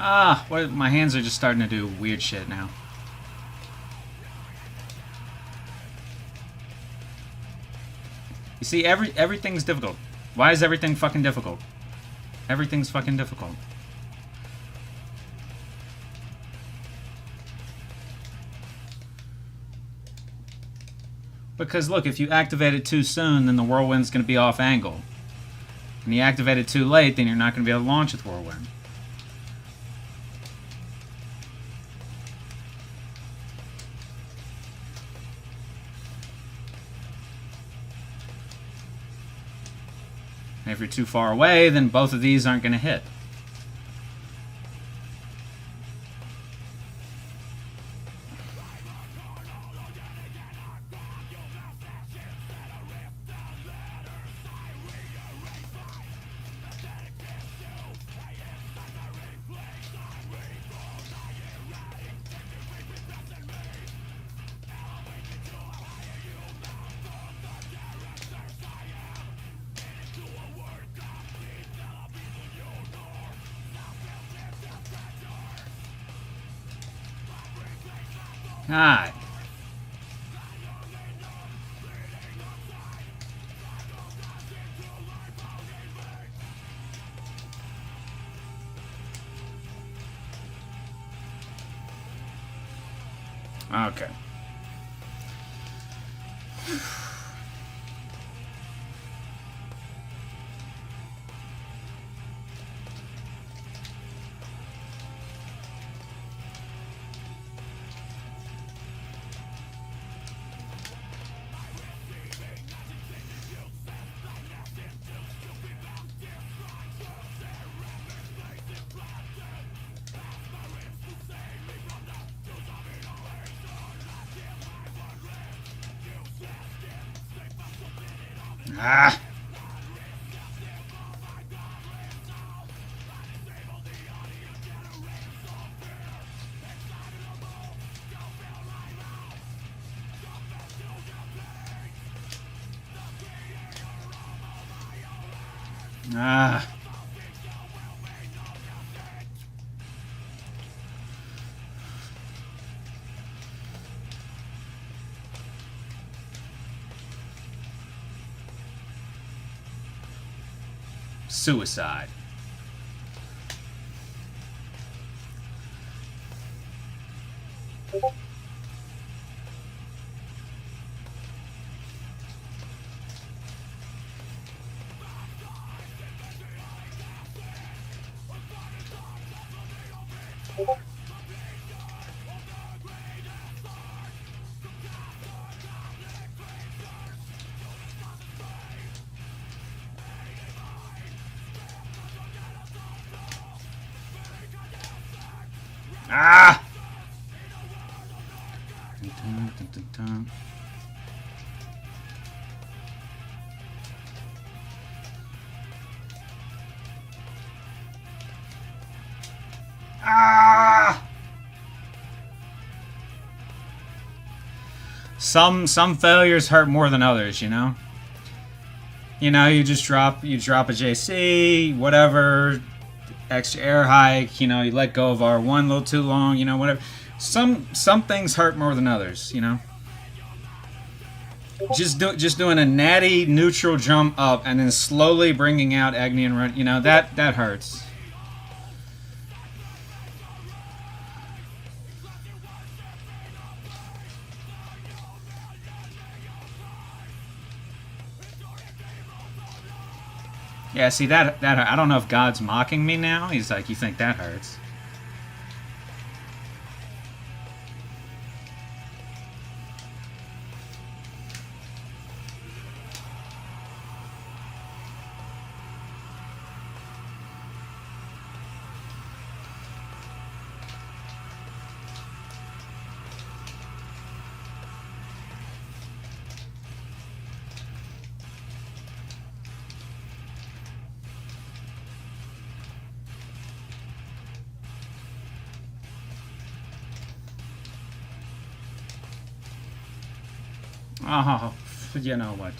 Speaker 1: Ah, what? My hands are just starting to do weird shit now. You see, everything's difficult. Why is everything fucking difficult? Everything's fucking difficult. Because look, if you activate it too soon, then the whirlwind's going to be off angle. And you activate it too late, then you're not going to be able to launch with whirlwind. And if you're too far away, then both of these aren't going to hit. Alright. Okay. Ah. Ah. Suicide. Ah! Dun, dun, dun, dun. Ah! Some failures hurt more than others, you know? You know, you drop a JC, whatever, extra air hike, you know, you let go of R1 a little too long, you know, whatever. Some things hurt more than others, you know. Just doing a natty neutral jump up and then slowly bringing out Agni and Run, you know, that hurts. Yeah, see that I don't know if God's mocking me now. He's like, you think that hurts? Oh, you know what?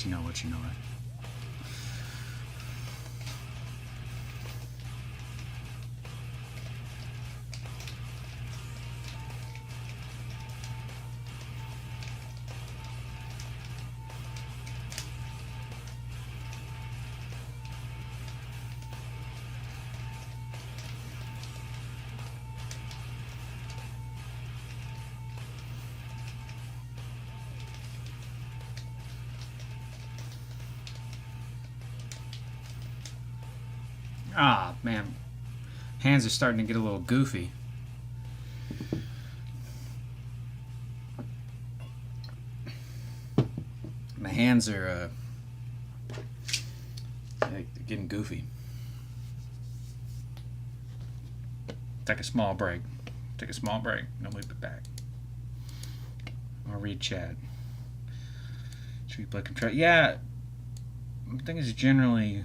Speaker 1: Ah, man. Hands are starting to get a little goofy. My hands are getting goofy. Take a small break. Take a small break. Then we'll be back. I'll read chat. Should we play control? Yeah. I think it's generally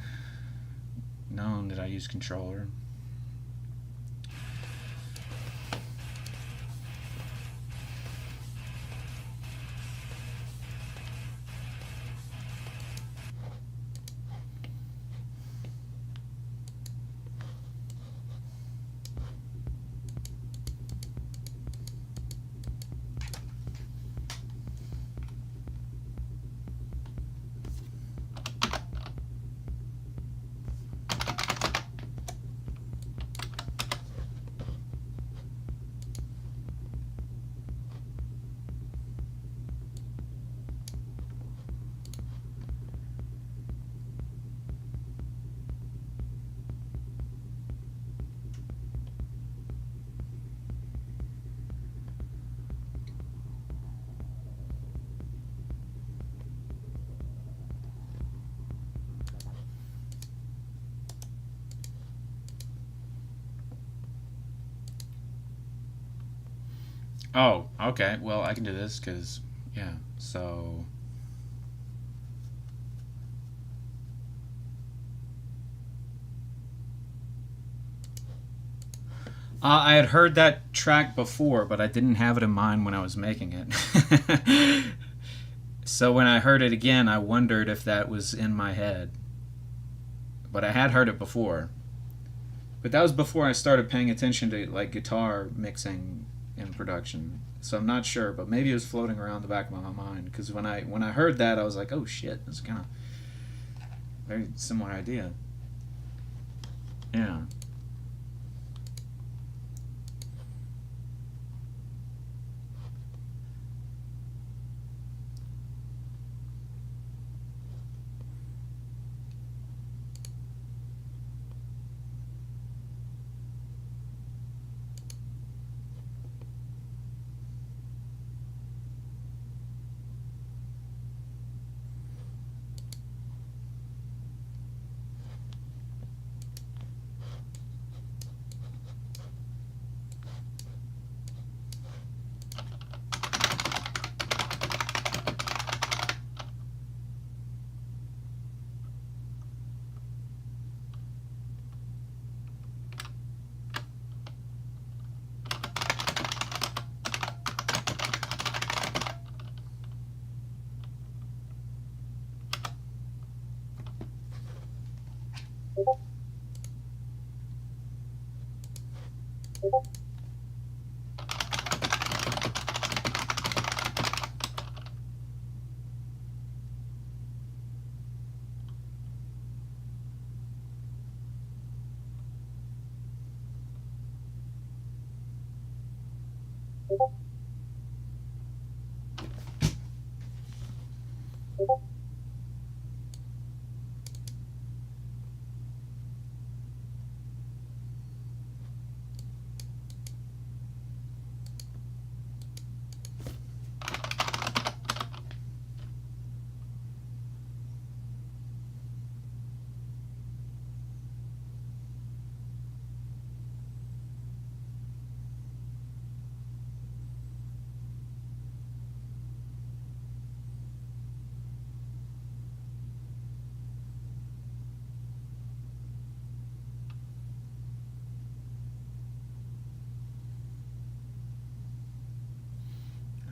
Speaker 1: known that I use controller. Oh, okay. Well, I can do this because, yeah. So, I had heard that track before, but I didn't have it in mind when I was making it. So when I heard it again, I wondered if that was in my head. But I had heard it before. But that was before I started paying attention to like guitar mixing in production. So I'm not sure, but maybe it was floating around the back of my mind because when I heard that, I was like, "Oh shit, that's kind of very similar idea." Yeah.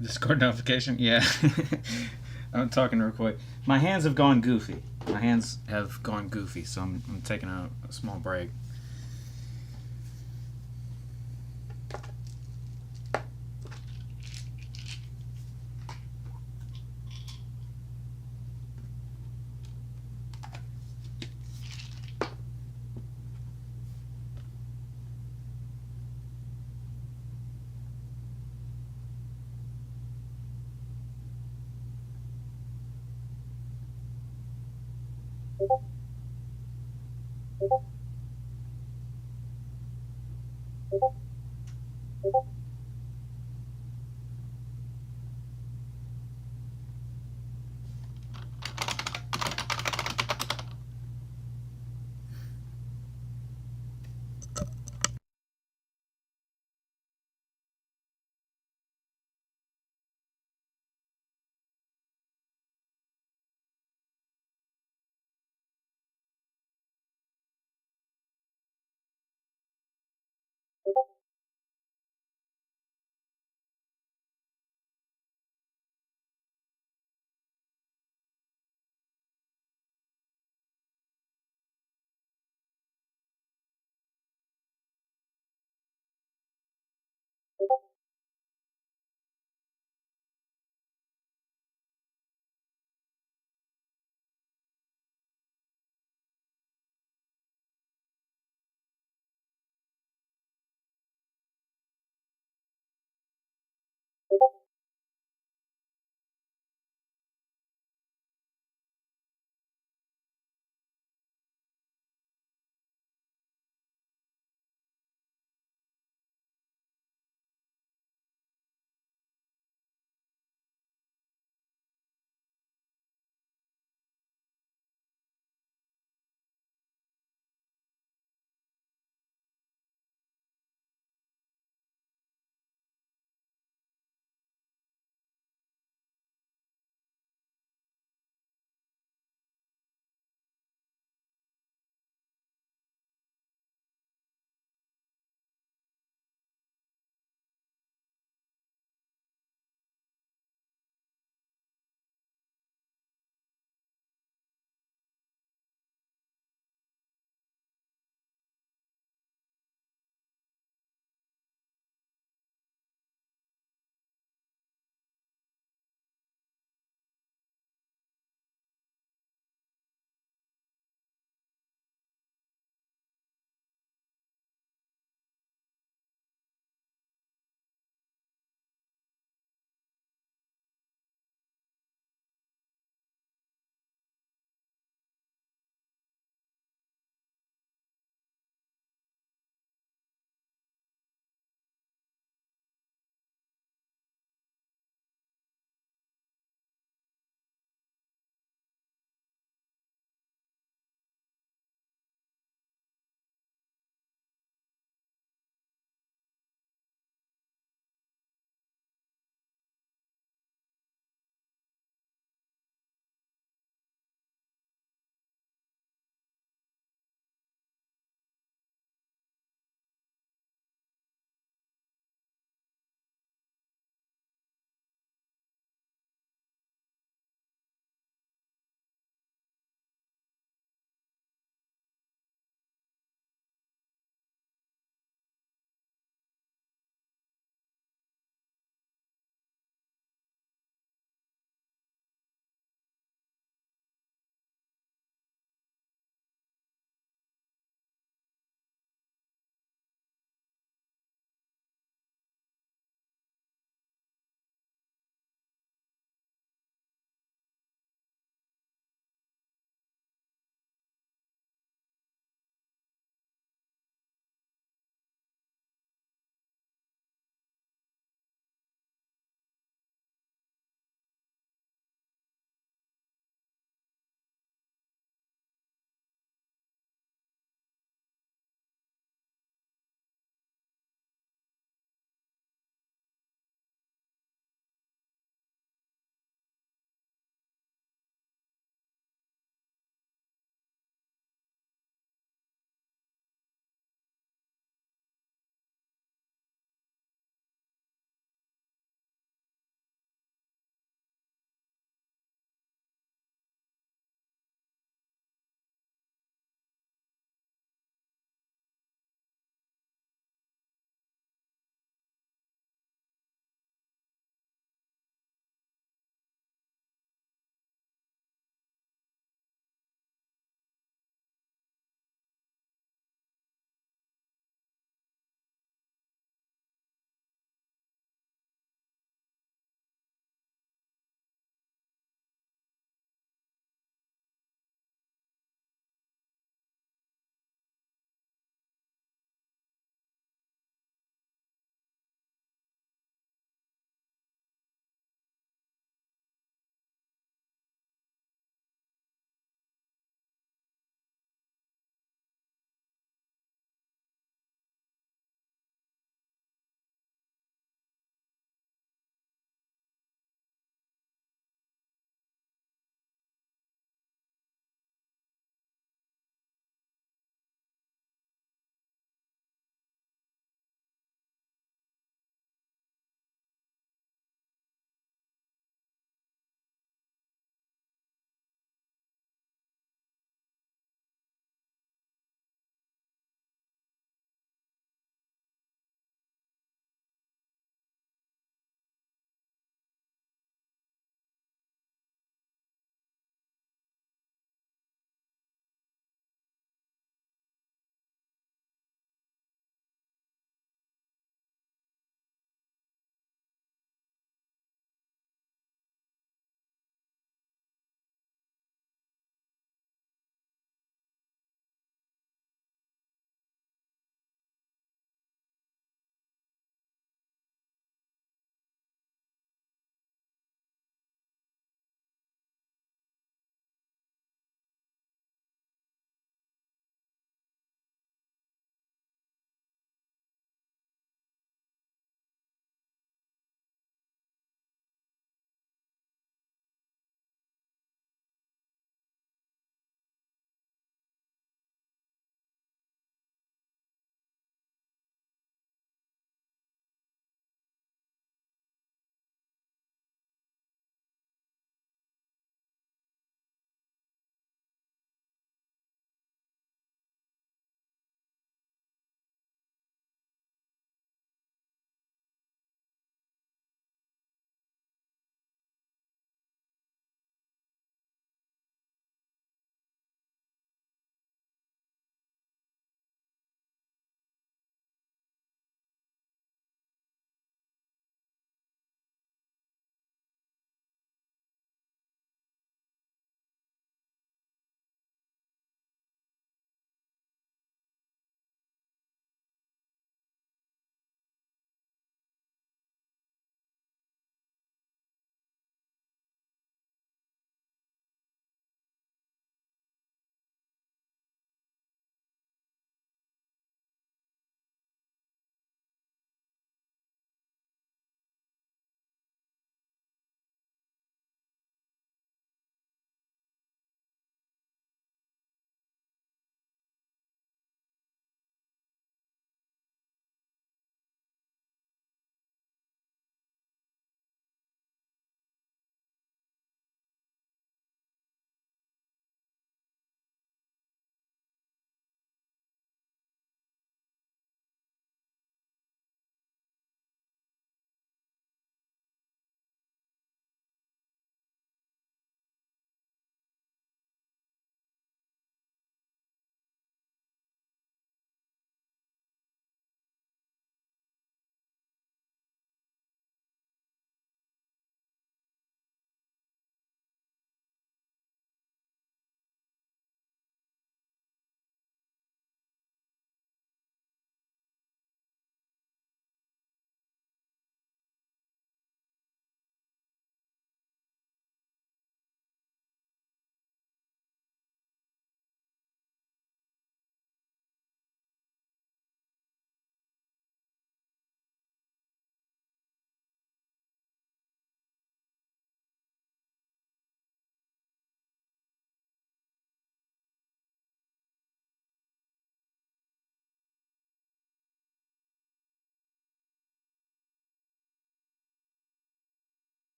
Speaker 1: Discord notification? Yeah. I'm talking real quick. My hands have gone goofy. My hands have gone goofy, so I'm taking a small break.